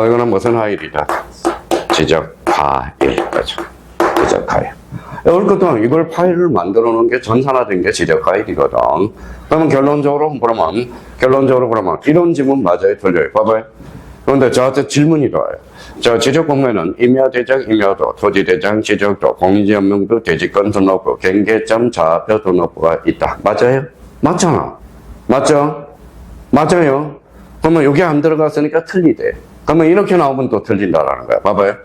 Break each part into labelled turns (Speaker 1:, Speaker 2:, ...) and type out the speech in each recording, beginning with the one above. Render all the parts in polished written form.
Speaker 1: 이거는 무슨 화일이다? 지적화일. 그죠? 지적화일. 이걸 파일을 만들어 놓은 게 전산화된 게 지적화일이거든. 그러면 결론적으로 그러면 이런 질문 맞아요? 틀려요? 봐봐요. 그런데 저한테 질문이 나와요. 자, 지적공무에는 임야대장, 임야도, 토지대장, 지적도, 공유지연명도, 대지권 등록부, 경계점, 좌표 등록부가 있다. 맞아요? 맞잖아. 맞죠? 맞아요. 그러면 여기 안 들어갔으니까 틀리대. 그러면 이렇게 나오면 또 틀린다라는 거야. 봐봐요.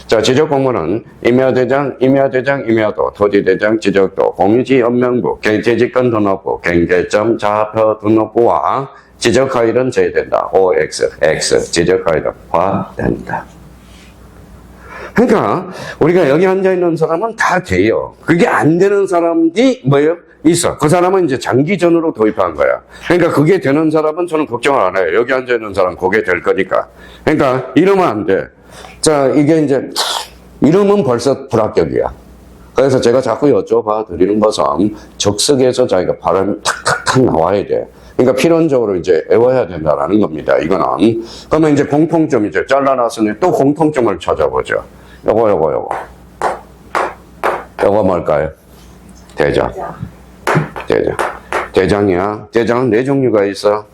Speaker 1: 자, 지적공무는 임야대장, 임야도, 토지대장, 지적도, 공유지연명부, 대지권 등록부, 경계점, 좌표 등록부와 지적화일은 제외된다. OX, X, 지적화일은 화된다. 그러니까 우리가 여기 앉아있는 사람은 다 돼요. 그게 안 되는 사람이 뭐예요? 있어. 그 사람은 이제 장기전으로 도입한 거야. 그러니까 그게 되는 사람은 저는 걱정을 안 해요. 여기 앉아있는 사람 그게 될 거니까. 그러니까 이러면 안 돼. 자, 이게 이제 이러면 벌써 불합격이야. 그래서 제가 자꾸 여쭤봐 드리는 것은 적석에서 자기가 발음이 탁탁탁 나와야 돼. 그러니까 필연적으로 이제 외워야 된다라는 겁니다. 이거는. 그러면 이제 공통점 이제 잘라놨으니 또 공통점을 찾아보죠. 요거. 요거 뭘까요? 대장. 대장이야. 대장은 네 종류가 있어.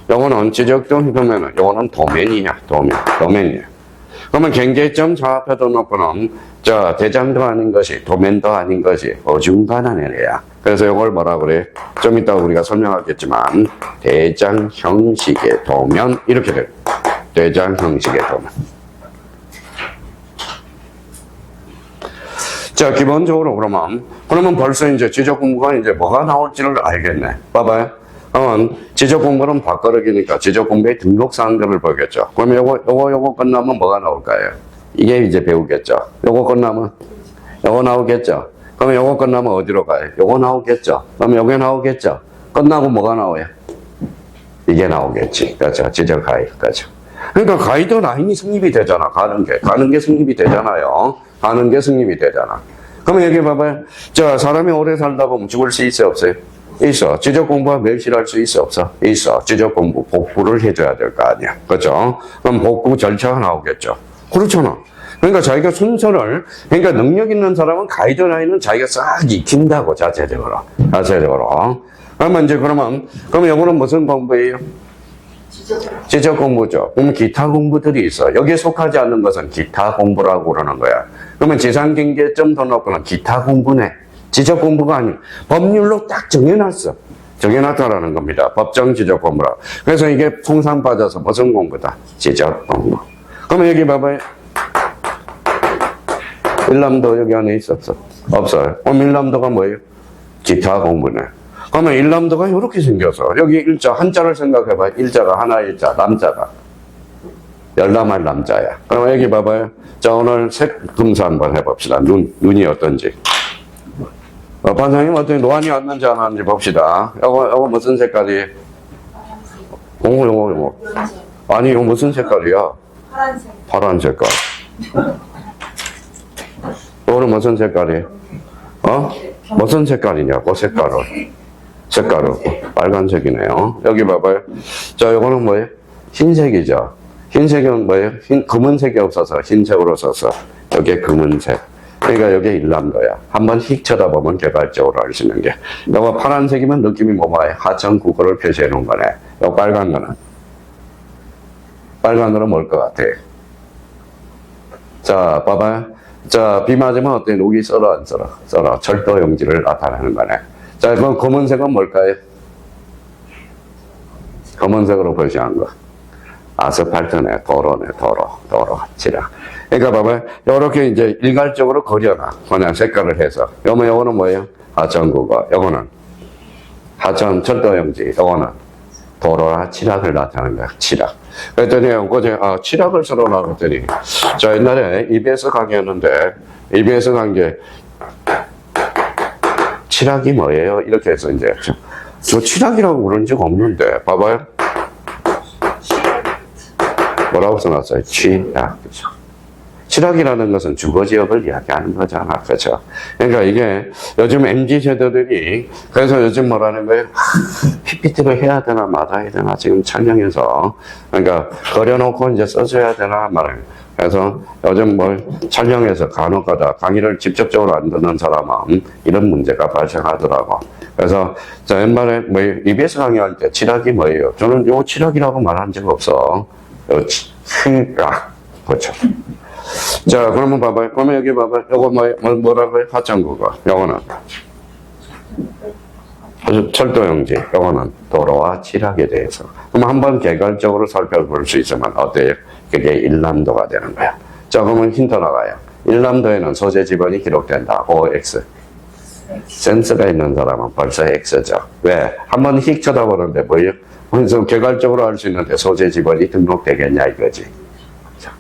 Speaker 1: 요거는 지적도, 그러면은 요거는 도면이야. 도면이야. 그러면 경계점 좌표 등록부는 저 대장도 아닌 것이 도면도 아닌 것이 어중간한 애야. 그래서 이걸 뭐라 그래? 좀 이따 우리가 설명하겠지만 대장 형식의 도면 이렇게 돼. 대장 형식의 도면. 자, 기본적으로 그러면 벌써 이제 지적 공부가 이제 뭐가 나올지를 알겠네. 봐봐요. 그러면 지적 공부는 밥그릇이니까 지적 공부의 등록 사항들을 보겠죠. 그러면 요거 끝나면 뭐가 나올까요? 이게 이제 배우겠죠. 요거 끝나면 요거 나오겠죠. 그러면 요거 끝나면 어디로 가요? 요거 나오겠죠. 그러면 요게 나오겠죠. 끝나고 뭐가 나와요? 이게 나오겠지. 그렇죠. 지적 가이드. 그렇죠. 그러니까 가이드라인이 성립이 되잖아. 가는 게 성립이 되잖아요. 가는 게 성립이 되잖아. 그러면 여기 봐봐요. 자, 사람이 오래 살다 보면 죽을 수 있어요? 없어요? 있어. 지적 공부와 멸실할 수 있어? 없어? 있어. 지적 공부, 복구를 해줘야 될 거 아니야. 그죠? 그럼 복구 절차가 나오겠죠. 그렇잖아. 그러니까 자기가 순서를, 그러니까 능력 있는 사람은 가이드라인은 자기가 싹 익힌다고, 자체적으로. 그러면 요거는 무슨 공부예요? 지적 공부죠. 그럼 기타 공부들이 있어. 여기에 속하지 않는 것은 기타 공부라고 그러는 거야. 그러면 지상경계점 등록부는 기타 공부네. 지적 공부가 아니고 법률로 딱 정해놨다라는 겁니다. 법정 지적 공부라. 그래서 이게 통상 빠져서 무슨 공부다? 지적 공부. 그러면 여기 봐봐요. 일람도 여기 안에 있었어? 없어요. 그럼 일람도가 뭐예요? 기타 공부네. 그러면 일람도가 이렇게 생겨서 여기 일자 한자를 생각해봐요. 일자가 하나 일자 남자가 열람할 남자야. 그러면 여기 봐봐요. 자, 오늘 색 검사 한번 해봅시다. 눈이 어떤지. 반장님 어떤 노안이 왔는지 안 왔는지 봅시다. 요거 무슨 색깔이에요? 요거. 아니, 이거 무슨 색깔이야? 파란 색깔. 이거는 무슨 색깔이에요? 무슨 색깔이냐고, 색깔은 빨간색이네요. 여기 봐봐요. 자, 요거는 뭐예요? 흰색이죠. 흰색은 뭐예요? 검은색이 없어서 흰색으로 써서 여기에 검은색. 그러니까 여기에 일람도야. 한번 휙 쳐다보면 개발적으로 알 수 있는 게. 요거 파란색이면 느낌이 뭐예요? 하천 국어를 표시해 놓은 거네. 요 빨간으로 뭘 것 같아? 자, 봐봐요. 자, 비 맞으면 어때? 녹이 썰어 안 썰어? 썰어. 철도 용지를 나타내는 거네. 자, 그럼 검은색은 뭘까요? 검은색으로 표시한 거. 아스팔트네, 도로, 지라. 그러니까 봐봐요. 요렇게 이제 일괄적으로 그려놔. 그냥 색깔을 해서. 요거는 뭐예요? 하천국어. 요거는 하천 철도용지. 요거는 도로나 칠학을 나타내는 거야. 칠학. 그랬더니 어제 칠학을 써놓으라고 했더니 자, 옛날에 EBS 강의했는데 EBS 강의 칠학이 뭐예요? 이렇게 해서 이제 저 칠학이라고 그런 적 없는데 봐봐요. 뭐라고 써놨어요? 칠학. 칠학이라는 것은 주거지역을 이야기하는 거잖아. 그렇죠? 그러니까 이게 요즘 MZ 세대들이 그래서 요즘 뭐라는 거예요? PPT를 해야 되나 말아야 되나 지금 촬영해서 그러니까 그려놓고 이제 써줘야 되나 말아요. 그래서 요즘 뭘 촬영해서 간혹가다 강의를 직접적으로 안 듣는 사람은 이런 문제가 발생하더라고. 그래서 저 옛날에 뭐 EBS 강의할 때 칠학이 뭐예요? 저는 요 칠학이라고 말한 적 없어. 요 칠학. 그렇죠. 자, 그러면 봐봐요. 그러면 여기 봐봐요. 요거 뭐라고요? 하천국어. 요거는 철도용지. 요거는 도로와 칠학에 대해서. 그럼 한번 개괄적으로 살펴볼 수 있으면 어때요? 그게 일남도가 되는 거야. 자, 그러면 힌트 나가요. 일남도에는 소재 지번이 기록된다. OX. 센스가 있는 사람은 벌써 X죠. 왜? 한번 휙 쳐다보는데 뭐예요? 그래서 개괄적으로 할 수 있는데 소재 지번이 등록되겠냐 이거지. 자,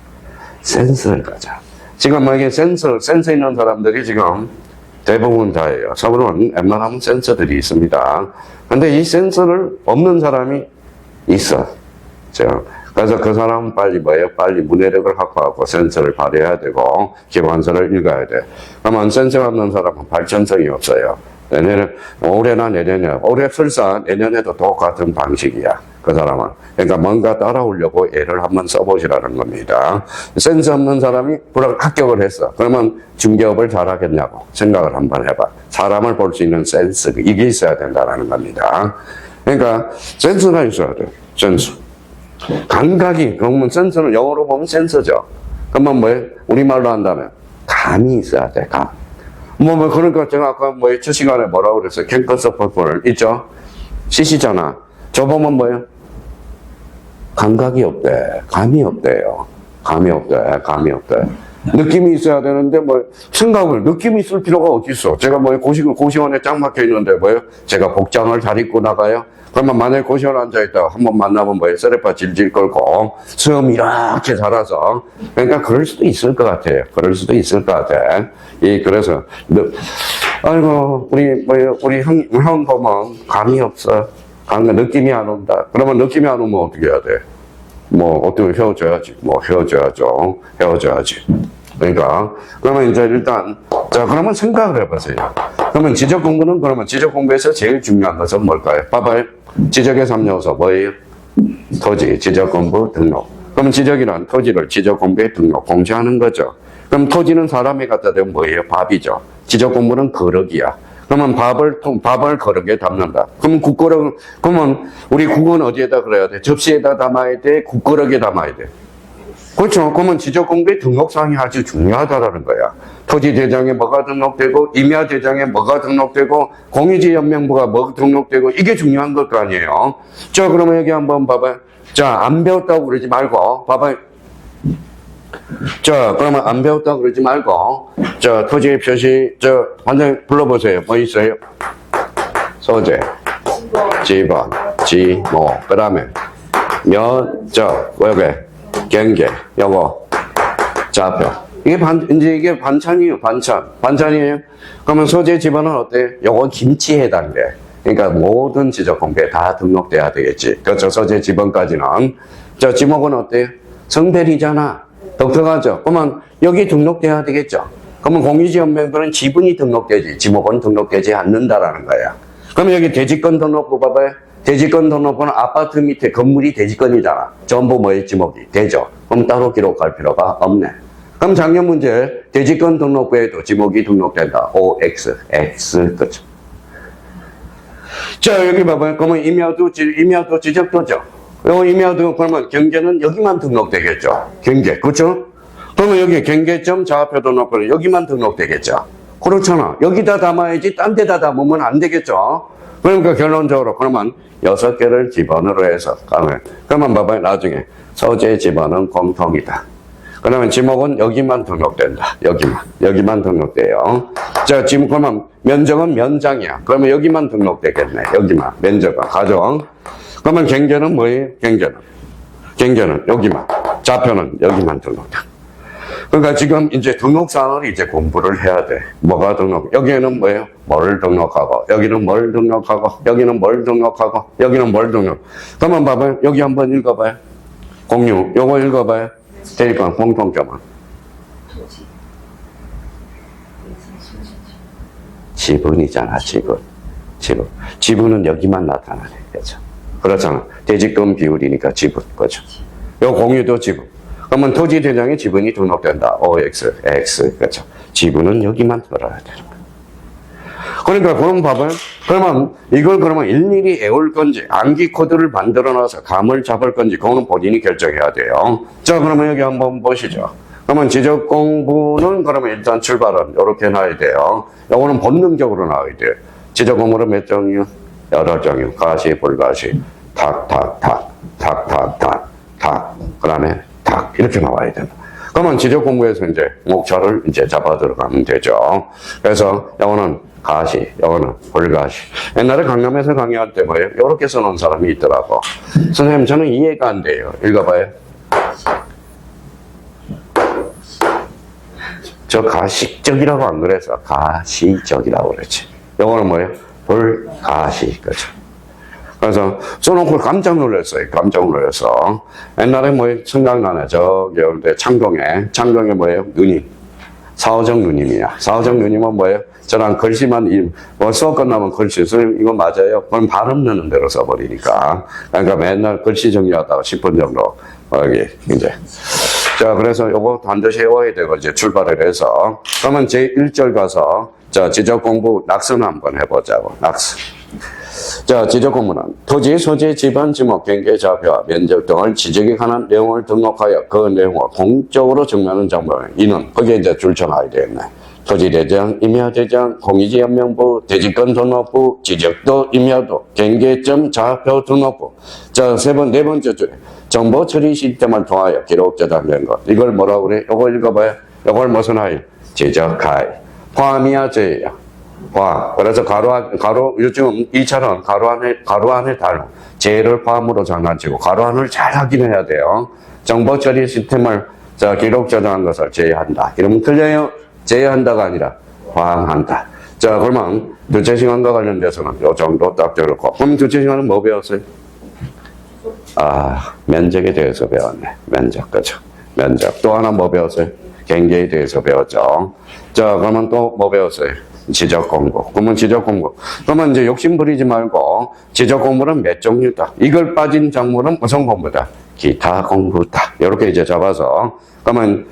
Speaker 1: 센스를 가자. 지금 뭐 이게 센스 있는 사람들이 지금 대부분 다예요. 서울은 웬만하면 센서들이 있습니다. 근데 이 센서를 없는 사람이 있어. 그래서 그 사람은 빨리 뭐예요? 빨리 문해력을 확보하고 센서를 발휘해야 되고 기관서를 읽어야 돼. 그러면 센서가 없는 사람은 발전성이 없어요. 올해나 내년에, 올해 설사 내년에도 똑같은 방식이야. 그 사람은. 그러니까 뭔가 따라오려고 애를 한번 써보시라는 겁니다. 센서 없는 사람이 합격을 했어. 그러면 중개업을 잘하겠냐고 생각을 한번 해봐. 사람을 볼 수 있는 센스, 이게 있어야 된다는 겁니다. 그러니까 센스가 있어야 돼. 센스. 감각이, 그러면 센서는 영어로 보면 센서죠. 그러면 뭐예요? 우리말로 한다면 감이 있어야 돼, 감. 그러니까 제가 아까 첫 시간에 뭐라고 그랬어요? 캠퍼스 퍼플 있죠? CC잖아. 저 보면 뭐예요? 감각이 없대. 감이 없대요. 감이 없대. 느낌이 있어야 되는데 느낌이 있을 필요가 어디 있어? 제가 고시원에 짱 막혀 있는데 제가 복장을 잘 입고 나가요? 그러면 만약에 고시원 앉아있다가 한번 만나면 쓰레빠 질질 끌고 수염 이렇게 자라서 그러니까 그럴 수도 있을 것 같아요. 그래서 아이고 우리 형 보면 감이 없어. 느낌이 안 온다. 그러면 느낌이 안 오면 어떻게 해야 돼? 어떻게 헤어져야지. 그러니까, 그러면 이제 일단, 자, 그러면 생각을 해보세요. 그러면 지적 공부에서 제일 중요한 것은 뭘까요? 봐봐요. 지적의 3요소 뭐예요? 토지, 지적 공부, 등록. 그러면 지적이란 토지를 지적 공부에 등록, 공시하는 거죠. 그럼 토지는 사람이 갖다 대면 뭐예요? 밥이죠. 지적 공부는 거럭이야. 그러면 밥을 거럭에 담는다. 그러면 우리 국어는 어디에다 그래야 돼? 접시에다 담아야 돼? 국거럭에 담아야 돼? 그렇죠. 그러면 지적 공부의 등록사항이 아주 중요하다라는 거야. 토지 대장에 뭐가 등록되고, 임야 대장에 뭐가 등록되고, 공유지 연명부가 뭐가 등록되고, 이게 중요한 것 아니에요. 자, 그러면 여기 한번 봐봐요. 자, 안 배웠다고 그러지 말고, 봐봐요. 자, 그러면 안 배웠다고 그러지 말고, 자, 토지 표시, 완전히 불러보세요. 뭐 있어요? 소재, 지번, 지모, 그 다음에, 여기, 경계, 요거, 좌표. 이게 반찬이에요, 반찬이에요. 그러면 소재 지번은 어때요? 요거 김치에 해당돼. 그러니까 모든 지적 공부에 다 등록돼야 되겠지. 그렇죠. 소재 지번까지는. 자, 지목은 어때요? 성별이잖아. 독특하죠. 그러면 여기 등록돼야 되겠죠. 그러면 공유지연명부는 지분이 등록되지, 지목은 등록되지 않는다라는 거야. 그러면 여기 대지권 등록부 봐봐요. 대지권 등록부는 아파트 밑에 건물이 대지권이잖아. 전부 뭐의 지목이 되죠. 그럼 따로 기록할 필요가 없네. 그럼 작년 문제 대지권 등록부에도 지목이 등록된다. OX, X, 그렇죠. 자, 여기 봐봐요. 그러면 임야도 지적도죠. 요 임야도 그러면 경계는 여기만 등록되겠죠. 경계, 그렇죠? 그러면 여기 경계점 좌표 등록부는 여기만 등록되겠죠. 그렇잖아. 여기다 담아야지 딴 데다 담으면 안 되겠죠. 그러니까 결론적으로 그러면 6개를 지번으로 해서 그러면 봐봐요. 나중에 소재 지번은 공통이다. 그러면 지목은 여기만 등록된다. 여기만 등록돼요. 자, 지금 그러면 면적은 면장이야. 그러면 여기만 등록되겠네. 여기만. 면적은 가정. 그러면 경계는 뭐예요? 경계는 여기만. 좌표는 여기만 등록돼. 그러니까 지금 이제 등록사항을 이제 공부를 해야 돼. 뭐가 여기에는 뭐예요? 뭘 등록하고, 여기는 뭘 등록하고, 여기는 뭘 등록하고, 여기는 뭘 등록. 그러면 봐봐요. 여기 한번 읽어봐요. 공유. 요거 읽어봐요. 대입관 공통점은.
Speaker 2: 토지. 예산 소유자.
Speaker 1: 지분이잖아, 지분. 지분은 여기만 나타나네. 그죠? 그렇잖아. 대지금 비율이니까 지분. 그죠? 요 공유도 지분. 그러면 토지 대장에 지분이 등록된다. OX, X. 그죠? 지분은 여기만 들어야 되는 거야. 그러니까 그럼 봐봐요. 그러면 이걸 그러면 일일이 외울 건지 암기 코드를 만들어 놔서 감을 잡을 건지 그거는 본인이 결정해야 돼요. 자, 그러면 여기 한번 보시죠. 그러면 지적 공부는 그러면 일단 출발은 이렇게 놔야 돼요. 요거는 본능적으로 나와야 돼요. 지적 공부는 몇 종류? 여러 종류. 가시, 불가시, 탁, 그 다음에 탁 이렇게 나와야 된다. 그러면 지적 공부에서 이제 목차를 이제 잡아 들어가면 되죠. 그래서 요거는 가시, 요거는 불가시. 옛날에 강남에서 강의할 때 뭐예요? 요렇게 써놓은 사람이 있더라고. 선생님, 저는 이해가 안 돼요. 읽어봐요. 저 가식적이라고 안 그래서 가시적이라고 그랬지. 요거는 뭐예요? 불가시. 그죠? 그래서 써놓고 깜짝 놀랐어요. 깜짝 놀라서. 옛날에 뭐예요? 생각나네. 저기, 창동에 뭐예요? 누님. 사오정 누님이야. 사오정 누님은 뭐예요? 저랑 글씨만, 수업 끝나면 글씨, 선생님, 이거 맞아요? 그럼 발음 넣는 대로 써버리니까. 그러니까 맨날 글씨 정리하다가 10분 정도, 여기, 이제. 자, 그래서 요거 반드시 외워야 되고, 이제 출발을 해서. 그러면 제1절 가서, 자, 지적 공부 낙선 한번 해보자고. 낙선. 자, 지적 공부는 토지, 소재, 지번, 지목, 경계, 좌표와 면적 등을 지적에 관한 내용을 등록하여 그 내용을 공적으로 정리하는 장면. 이는 거기에 이제 줄쳐놔야 되겠네. 토지대장, 임야대장, 공유지연명부, 대지권 등록부, 지적도, 임야도, 경계점, 좌표 등록부. 자, 네 번째 줄에 정보 처리 시스템을 통하여 기록 저장된 것. 이걸 뭐라고 그래? 요거 읽어봐요. 요걸 무슨 하일? 지적하일. 포함이야, 제야. 포함. 그래서 가로, 요즘 2차는 가로 안에 단어. 제를 포함으로 장난치고 가로 안을 잘 확인해야 돼요. 정보 처리 시스템을 자, 기록 저장한 것을 제외한다. 이러면 틀려요? 제외한다가 아니라 포함한다. 자, 그러면 두째 시간과 관련돼서는 요 정도 딱 들었고. 그럼 두째 시간은 뭐 배웠어요? 면적에 대해서 배웠네. 면적, 그죠? 면적. 또 하나 뭐 배웠어요? 경계에 대해서 배웠죠. 자, 그러면 또 뭐 배웠어요? 지적 공부. 그러면 지적 공부. 그러면 이제 욕심 부리지 말고 지적 공부는 몇 종류다. 이걸 빠진 작물은 무슨 공부다? 기타 공부다. 이렇게 이제 잡아서. 그러면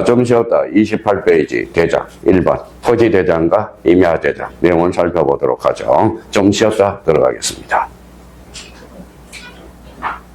Speaker 1: 좀 쉬었다. 28페이지 대장 1번. 토지 대장과 임야 대장 내용을 살펴보도록 하죠. 좀 쉬었다 들어가겠습니다.